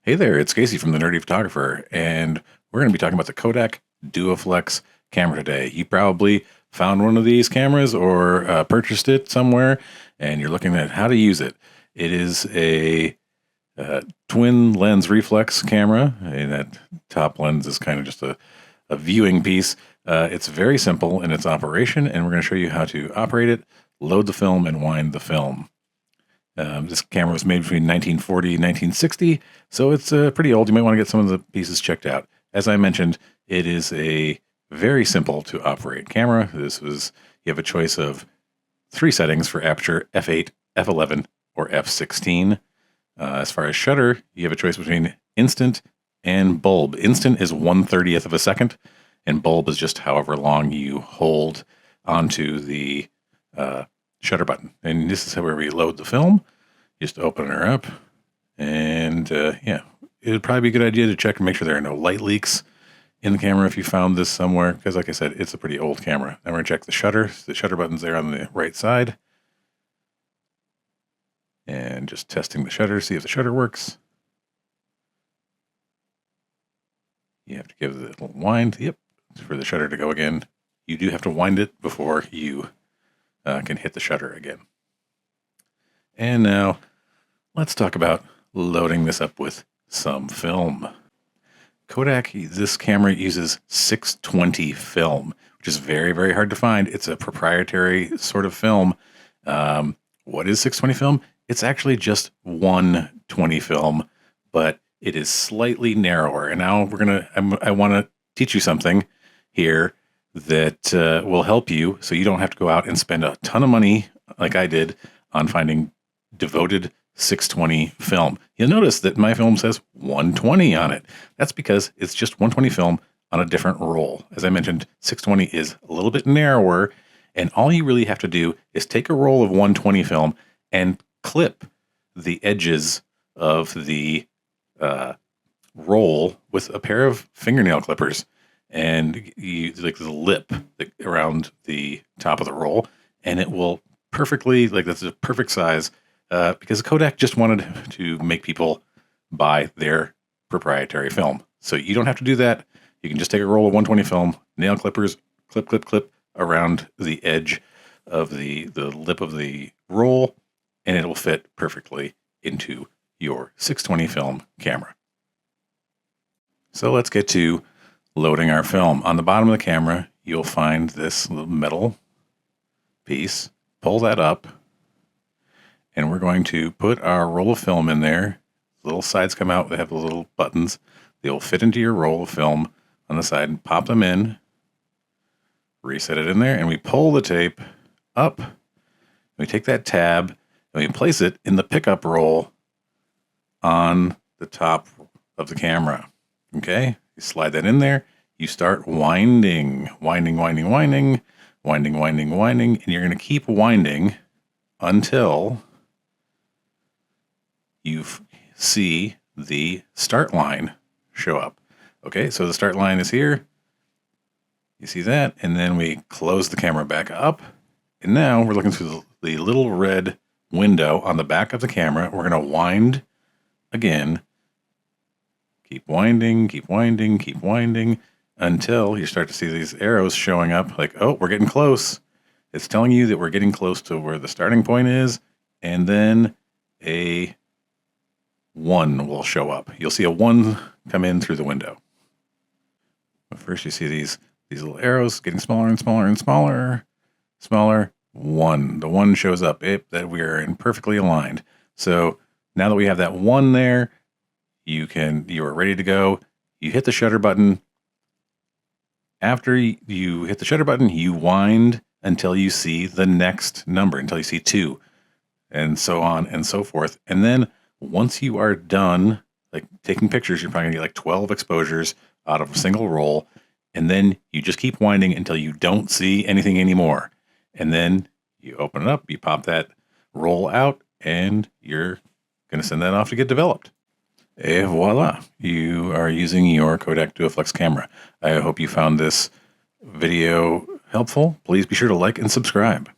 Hey there, it's Casey from the Nerdy Photographer, and we're going to be talking about the Kodak Duaflex camera today. You probably found one of these cameras or purchased it somewhere, and you're looking at how to use it. It is a twin lens reflex camera, and that top lens is kind of just a viewing piece. It's very simple in its operation, and we're going to show you how to operate it, load the film, and wind the film. This camera was made between 1940 and 1960, so it's pretty old. You might want to get some of the pieces checked out. As I mentioned, it is a very simple to operate camera. You have a choice of 3 settings for aperture: f8, f11, or f16. As far as shutter, you have a choice between instant and bulb. Instant is 1/30th of a second, and bulb is just however long you hold onto the shutter button. And this is where we load the film. Just open her up, and yeah, it would probably be a good idea to check and make sure there are no light leaks in the camera if you found this somewhere, because like I said, it's a pretty old camera. Now we're going to check the shutter. The shutter button's there on the right side. And just testing the shutter, see if the shutter works. You have to give it a little wind. Yep, for the shutter to go again. You do have to wind it before you can hit the shutter again. And now let's talk about loading this up with some film. Kodak, this camera uses 620 film, which is very, very hard to find. It's a proprietary sort of film. What is 620 film? It's actually just 120 film, but it is slightly narrower. And now I want to teach you something here that will help you, so you don't have to go out and spend a ton of money like I did on finding devoted 620 film. You'll notice that my film says 120 on it. That's because it's just 120 film on a different roll. As I mentioned, 620 is a little bit narrower, and all you really have to do is take a roll of 120 film and clip the edges of the roll with a pair of fingernail clippers, and you like the lip around the top of the roll, and it will perfectly, like, that's a perfect size, because Kodak just wanted to make people buy their proprietary film. So you don't have to do that. You can just take a roll of 120 film, nail clippers, clip, clip, clip around the edge of the lip of the roll, and it will fit perfectly into your 620 film camera. So let's get to loading our film. On the bottom of the camera, you'll find this little metal piece. Pull that up, and we're going to put our roll of film in there. The little sides come out. They have the little buttons. They'll fit into your roll of film on the side, and pop them in. Reset it in there, and we pull the tape up. We take that tab, and we place it in the pickup roll on the top of the camera. Okay? You slide that in there. You start winding, winding, winding, winding, winding, winding, winding, and you're going to keep winding until you see the start line show up. Okay, so the start line is here. You see that? And then we close the camera back up. And now we're looking through the little red window on the back of the camera. We're going to wind again. Keep winding, keep winding, keep winding, until you start to see these arrows showing up like, oh, we're getting close. It's telling you that we're getting close to where the starting point is, and then a 1 will show up. You'll see a 1 come in through the window. But first you see these little arrows getting smaller and smaller and smaller. Smaller. 1. The 1 shows up. That we are in perfectly aligned. So now that we have that 1 there, you are ready to go. You hit the shutter button. After you hit the shutter button, you wind until you see the next number, until you see 2, and so on and so forth. And then once you are done, like taking pictures, you're probably gonna get like 12 exposures out of a single roll. And then you just keep winding until you don't see anything anymore. And then you open it up, you pop that roll out, and you're going to send that off to get developed. Et voila, you are using your Kodak Duaflex camera. I hope you found this video helpful. Please be sure to like and subscribe.